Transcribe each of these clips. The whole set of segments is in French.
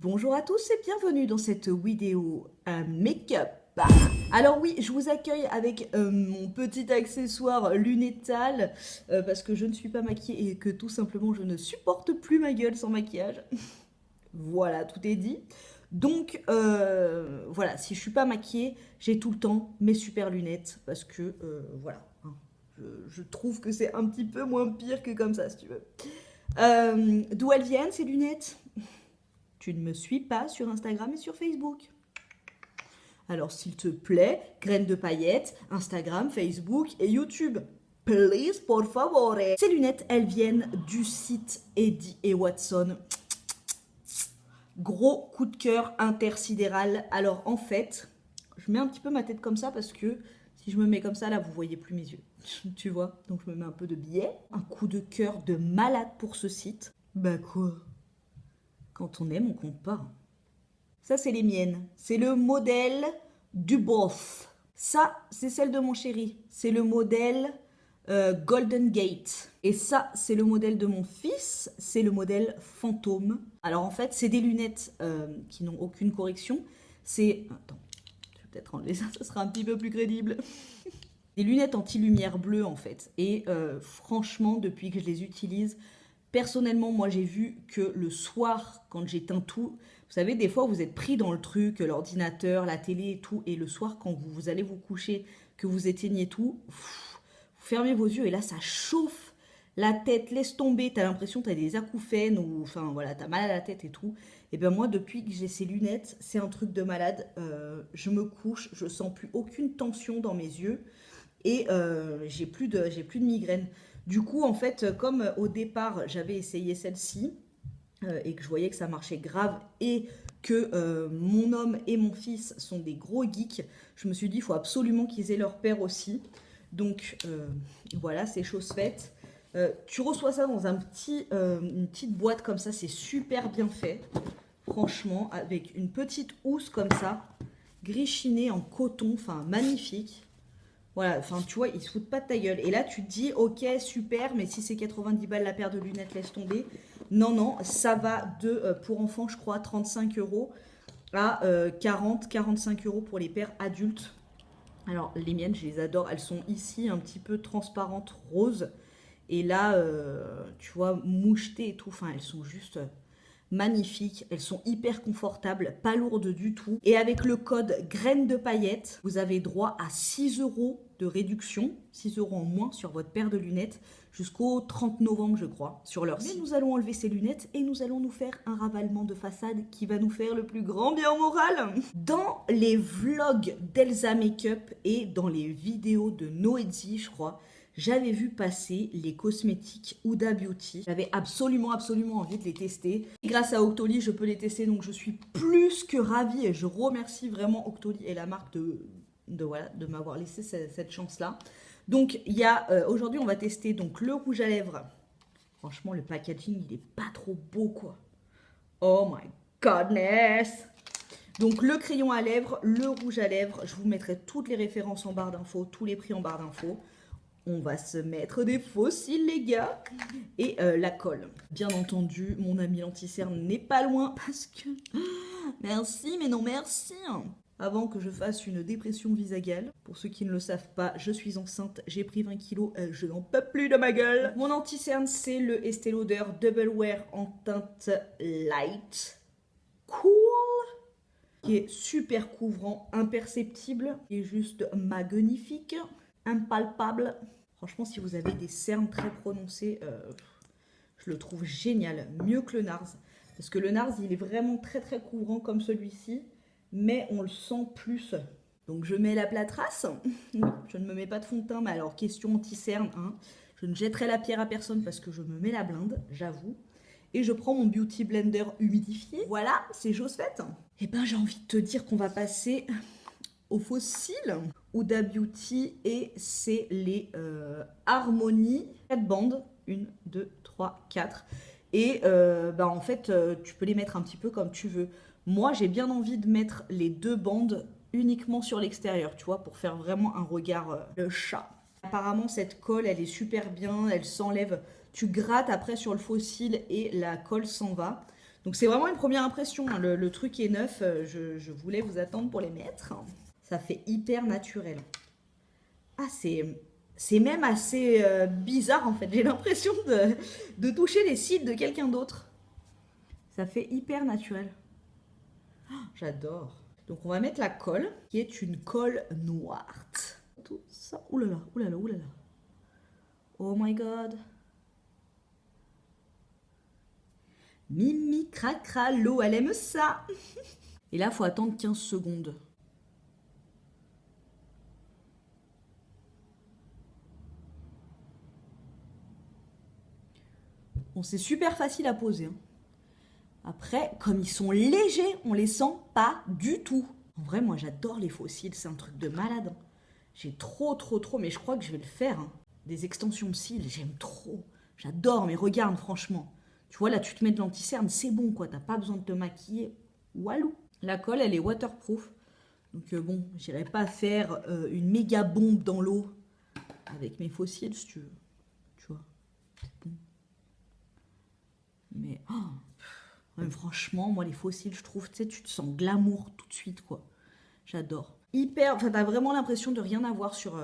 Bonjour à tous et bienvenue dans cette vidéo make-up. Alors oui, je vous accueille avec mon petit accessoire lunettal parce que je ne suis pas maquillée et que tout simplement je ne supporte plus ma gueule sans maquillage. Voilà, tout est dit. Donc voilà, si je suis pas maquillée, j'ai tout le temps mes super lunettes parce que voilà, hein, je trouve que c'est un petit peu moins pire que comme ça si tu veux. D'où elles viennent ces lunettes? Tu ne me suis pas sur Instagram et sur Facebook. Alors s'il te plaît, graines de paillettes, Instagram, Facebook et YouTube. Please, por favore. Ces lunettes, elles viennent du site Eddy et Watson. Gros coup de cœur intersidéral. Alors en fait, je mets un petit peu ma tête comme ça parce que si je me mets comme ça, là, vous voyez plus mes yeux. Tu vois? Donc je me mets un peu de biais. Un coup de cœur de malade pour ce site. Bah quoi? Quand on aime, on compte pas. Ça, c'est les miennes. C'est le modèle du boss. Ça, c'est celle de mon chéri. C'est le modèle Golden Gate. Et ça, c'est le modèle de mon fils. C'est le modèle Fantôme. Alors, en fait, c'est des lunettes qui n'ont aucune correction. C'est... Attends, je vais peut-être enlever ça, ça sera un petit peu plus crédible. Des lunettes anti-lumière bleue, en fait. Et franchement, depuis que je les utilise... Personnellement, moi, j'ai vu que le soir, quand j'éteins tout, vous savez, des fois, vous êtes pris dans le truc, l'ordinateur, la télé et tout, et le soir, quand vous allez vous coucher, que vous éteignez tout, vous fermez vos yeux et là, ça chauffe la tête, laisse tomber, t'as l'impression que t'as des acouphènes ou, enfin, voilà, t'as mal à la tête et tout. Et bien moi, depuis que j'ai ces lunettes, c'est un truc de malade. Je me couche, je sens plus aucune tension dans mes yeux et j'ai plus de migraine. Du coup, en fait, comme au départ, j'avais essayé celle-ci et que je voyais que ça marchait grave et que mon homme et mon fils sont des gros geeks, je me suis dit, il faut absolument qu'ils aient leur père aussi. Donc, voilà, c'est chose faite. Tu reçois ça dans une petite boîte comme ça, c'est super bien fait. Franchement, avec une petite housse comme ça, gris chiné en coton, enfin magnifique. Voilà, enfin tu vois, ils se foutent pas de ta gueule. Et là tu te dis, ok, super, mais si c'est 90 balles la paire de lunettes, laisse tomber. Non, non, ça va de, pour enfants, je crois, 35 € à 40-45 € pour les paires adultes. Alors les miennes, je les adore, elles sont ici un petit peu transparentes, roses. Et là, tu vois, mouchetées et tout, enfin elles sont juste... magnifiques, elles sont hyper confortables, pas lourdes du tout. Et avec le code graines de paillettes, vous avez droit à 6 € de réduction, 6 € en moins sur votre paire de lunettes jusqu'au 30 novembre, je crois, sur leur site. Mais nous allons enlever ces lunettes et nous allons nous faire un ravalement de façade qui va nous faire le plus grand bien moral. Dans les vlogs d'Elsa Makeup et dans les vidéos de Noédzi, je crois, j'avais vu passer les cosmétiques Huda Beauty. J'avais absolument envie de les tester. Et grâce à Octoly, je peux les tester, donc je suis plus que ravie et je remercie vraiment Octoly et la marque de m'avoir laissé cette chance-là. Donc, il y a aujourd'hui, on va tester donc le rouge à lèvres. Franchement, le packaging, il est pas trop beau, quoi. Oh my godness! Donc, le crayon à lèvres, le rouge à lèvres. Je vous mettrai toutes les références en barre d'infos, tous les prix en barre d'infos. On va se mettre des faux cils, les gars. Et la colle. Bien entendu, mon ami l'anti-cerne n'est pas loin parce que... Merci, mais non merci. Avant que je fasse une dépression visagale, pour ceux qui ne le savent pas, je suis enceinte, j'ai pris 20 kilos, je n'en peux plus de ma gueule. Mon anti-cerne, c'est le Estée Lauder Double Wear en teinte light. Cool. Qui est super couvrant, imperceptible, qui est juste magnifique, impalpable. Franchement, si vous avez des cernes très prononcées, je le trouve génial, mieux que le NARS. Parce que le NARS, il est vraiment très couvrant comme celui-ci, mais on le sent plus. Donc je mets la plâtrasse, je ne me mets pas de fond de teint, mais alors question anti-cerne, hein. Je ne jetterai la pierre à personne parce que je me mets la blinde, j'avoue. Et je prends mon Beauty Blender humidifié. Voilà, c'est chose faite. Et ben j'ai envie de te dire qu'on va passer au fossile Huda Beauty et c'est les Harmony 4 bandes, 1, 2, 3, 4 et en fait tu peux les mettre un petit peu comme tu veux. Moi j'ai bien envie de mettre les 2 bandes uniquement sur l'extérieur, tu vois, pour faire vraiment un regard de chat. Apparemment cette colle elle est super bien, elle s'enlève, tu grattes après sur le fossile et la colle s'en va. Donc c'est vraiment une première impression, hein. Le truc est neuf, je voulais vous attendre pour les mettre. Ça fait hyper naturel. Ah, c'est même assez bizarre en fait. J'ai l'impression de toucher les cils de quelqu'un d'autre. Ça fait hyper naturel. Oh, j'adore. Donc on va mettre la colle, qui est une colle noire. Tout ça. Oulala, oulala, oulala. Oh my god. Mimi cracra, l'eau, elle aime ça. Et là, il faut attendre 15 secondes. Bon, c'est super facile à poser, hein. Après, comme ils sont légers, on les sent pas du tout. En vrai, moi, j'adore les fossiles, c'est un truc de malade, hein. J'ai trop, mais je crois que je vais le faire, hein. Des extensions de cils, j'aime trop. J'adore, mais regarde, franchement. Tu vois, là, tu te mets de l'anti-cerne, c'est bon, quoi. T'as pas besoin de te maquiller. Walou. La colle, elle est waterproof. Donc, bon, j'irai pas faire une méga bombe dans l'eau avec mes fossiles, si tu veux. Tu vois, c'est bon. Mais, même franchement, moi, les fossiles, je trouve, tu sais, tu te sens glamour tout de suite, quoi. J'adore. Hyper, enfin, t'as vraiment l'impression de rien avoir sur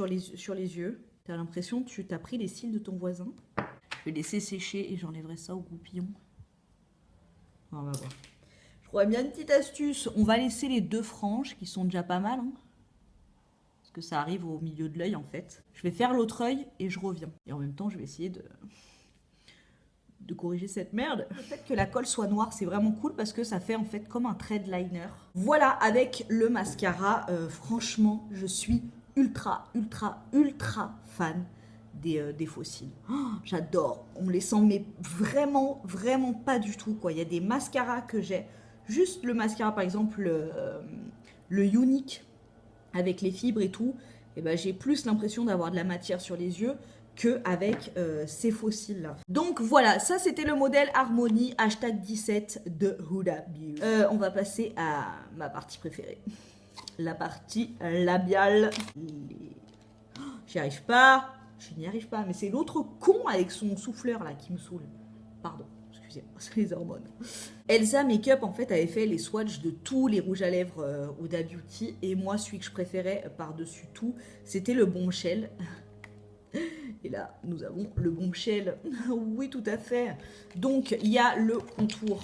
les yeux. T'as l'impression que tu t'as pris les cils de ton voisin. Je vais laisser sécher et j'enlèverai ça au goupillon. On va voir. Je crois bien une petite astuce. On va laisser les 2 franges qui sont déjà pas mal, hein, parce que ça arrive au milieu de l'œil en fait. Je vais faire l'autre œil et je reviens. Et en même temps, je vais essayer de corriger cette merde. Le fait que la colle soit noire, c'est vraiment cool parce que ça fait en fait comme un thread liner. Voilà, avec le mascara, franchement, je suis ultra fan des fossiles. Oh, j'adore. On les sent mais vraiment pas du tout, quoi. Il y a des mascaras que j'ai. Juste le mascara, par exemple, le Unique avec les fibres et tout, et ben, j'ai plus l'impression d'avoir de la matière sur les yeux qu'avec ces fossiles là. Donc voilà, ça c'était le modèle Harmonie #17 de Huda Beauty. On va passer à ma partie préférée. La partie labiale. J'y arrive pas. Je n'y arrive pas. Mais c'est l'autre con avec son souffleur là qui me saoule. Pardon, excusez-moi, c'est les hormones. Elsa Makeup en fait avait fait les swatchs de tous les rouges à lèvres Huda Beauty. Et moi celui que je préférais par-dessus tout, c'était le Bombshell. Et là, nous avons le Bombshell. Oui, tout à fait. Donc, il y a le contour,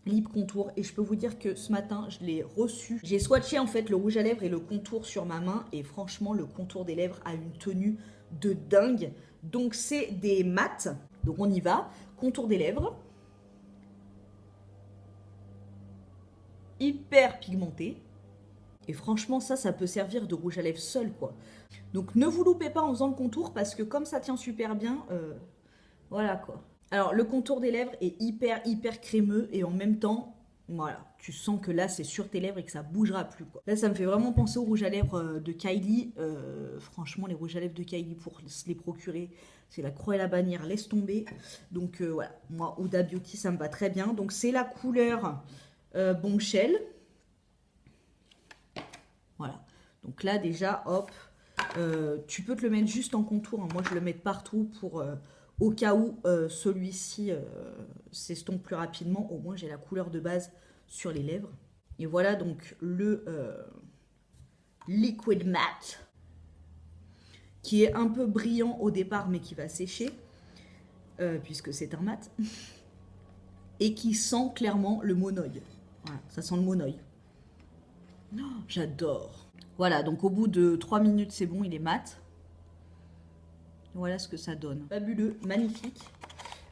lip contour. Et je peux vous dire que ce matin, je l'ai reçu. J'ai swatché en fait le rouge à lèvres et le contour sur ma main. Et franchement, le contour des lèvres a une tenue de dingue. Donc, c'est des mats. Donc, on y va. Contour des lèvres. Hyper pigmenté. Et franchement, ça peut servir de rouge à lèvres seul, quoi. Donc ne vous loupez pas en faisant le contour parce que comme ça tient super bien, voilà quoi. Alors le contour des lèvres est hyper crémeux et en même temps, voilà, tu sens que là c'est sur tes lèvres et que ça bougera plus, quoi. Là ça me fait vraiment penser aux rouges à lèvres de Kylie. Franchement les rouges à lèvres de Kylie pour se les procurer, c'est la croix et la bannière, laisse tomber. Donc voilà, moi Huda Beauty ça me va très bien. Donc c'est la couleur Bombshell. Voilà, donc là déjà hop. Tu peux te le mettre juste en contour, hein. Moi je le mets partout pour au cas où celui-ci s'estompe plus rapidement, au moins j'ai la couleur de base sur les lèvres. Et voilà donc le Liquid Matte qui est un peu brillant au départ mais qui va sécher puisque c'est un mat et qui sent clairement le monoeil. Voilà, ça sent le monoeil. Oh, j'adore. Voilà, donc au bout de 3 minutes, c'est bon, il est mat. Voilà ce que ça donne. Fabuleux, magnifique.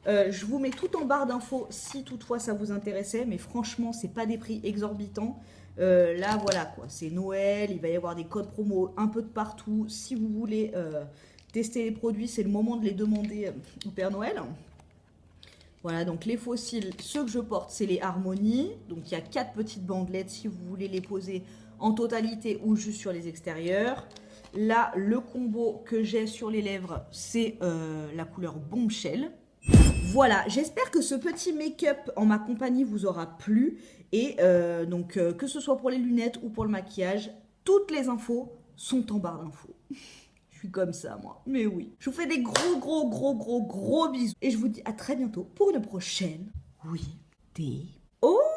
Je vous mets tout en barre d'infos si toutefois ça vous intéressait, mais franchement, c'est pas des prix exorbitants. Là, voilà quoi, c'est Noël, il va y avoir des codes promo un peu de partout. Si vous voulez tester les produits, c'est le moment de les demander au Père Noël. Voilà, donc les fossiles, ceux que je porte, c'est les Harmonie. Donc il y a 4 petites bandelettes si vous voulez les poser en totalité ou juste sur les extérieurs. Là, le combo que j'ai sur les lèvres, c'est la couleur Bombshell. Voilà, j'espère que ce petit make-up en ma compagnie vous aura plu. Et donc, que ce soit pour les lunettes ou pour le maquillage, toutes les infos sont en barre d'infos. Je suis comme ça, moi. Mais oui. Je vous fais des gros bisous. Et je vous dis à très bientôt pour une prochaine Oui. D. Oh,